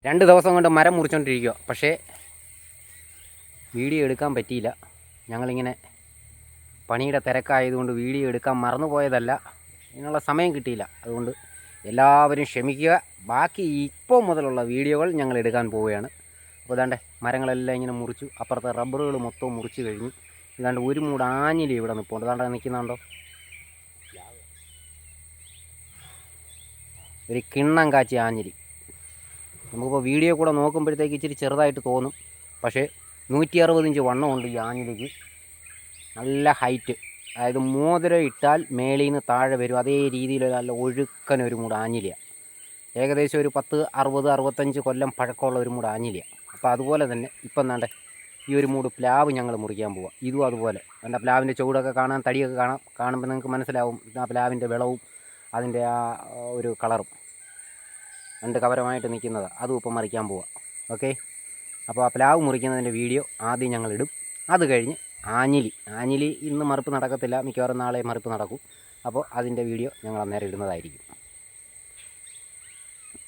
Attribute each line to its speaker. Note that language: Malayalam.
Speaker 1: 2 ദിവസം കൊണ്ട് മരം മുറിച്ചുകൊണ്ടിരിക്കുക. പക്ഷേ വീഡിയോ എടുക്കാൻ പറ്റിയില്ല. ഞങ്ങളിങ്ങനെ പണിയുടെ തിരക്കായതുകൊണ്ട് വീഡിയോ എടുക്കാൻ മറന്നുപോയതല്ല, ഇതിനുള്ള സമയം കിട്ടിയില്ല. അതുകൊണ്ട് എല്ലാവരും ക്ഷമിക്കുക. ബാക്കി ഇപ്പോൾ മുതലുള്ള വീഡിയോകൾ ഞങ്ങൾ എടുക്കാൻ പോവുകയാണ്. അപ്പോൾ ഇതാണ്ട് മരങ്ങളെല്ലാം ഇങ്ങനെ മുറിച്ചു. അപ്പുറത്തെ റബ്ബറുകൾ മൊത്തം മുറിച്ച് കഴിഞ്ഞു. ഇതാണ്ട് ഒരു മൂട് ആഞ്ഞിലി ഇവിടെ നിൽപ്പുണ്ട്. ഇതാണ്ട് നിൽക്കുന്നുണ്ടോ, ഒരു കിണ്ണം കാച്ചി ആഞ്ഞിലി. നമുക്കിപ്പോൾ വീഡിയോ കൂടെ നോക്കുമ്പോഴത്തേക്ക് ഇച്ചിരി ചെറുതായിട്ട് തോന്നും. പക്ഷേ 160 ഇഞ്ച് വണ്ണമുണ്ട് ഈ ആഞ്ഞിലിക്ക്. നല്ല ഹൈറ്റ്, അതായത് മോതിരം ഇട്ടാൽ മേളിൽ നിന്ന് താഴെ വരും. അതേ രീതിയിൽ നല്ല ഒഴുക്കനൊരു മൂട് ആഞ്ഞിലിയാണ്. ഏകദേശം ഒരു 10, 60, 65 കൊല്ലം പഴക്കമുള്ള ഒരു മൂട് ആഞ്ഞിലിയാണ്. അപ്പോൾ അതുപോലെ തന്നെ ഇപ്പം എന്താണ്ട് ഈ ഒരു മൂട് പ്ലാവ് ഞങ്ങൾ മുറിക്കാൻ പോവാം. ഇതും അതുപോലെ എന്താ, പ്ലാവിൻ്റെ ചുവടൊക്കെ കാണാൻ, തടിയൊക്കെ കാണുമ്പോൾ നിങ്ങൾക്ക് മനസ്സിലാവും ആ പ്ലാവിൻ്റെ വിളവും അതിൻ്റെ ആ ഒരു കളറും 2 കവരമായിട്ട് നിൽക്കുന്നത്. അതും ഇപ്പം മറിക്കാൻ പോവാം. ഓക്കെ, അപ്പോൾ ആ പ്ലാവ് മുറിക്കുന്നതിൻ്റെ വീഡിയോ ആദ്യം ഞങ്ങളിടും. അത് കഴിഞ്ഞ് ആഞ്ഞിലി ഇന്ന് മറിപ്പ് നടക്കത്തില്ല, മിക്കവാറും നാളെ മറിപ്പ് നടക്കും. അപ്പോൾ അതിൻ്റെ വീഡിയോ ഞങ്ങൾ അന്നേരം ഇടുന്നതായിരിക്കും.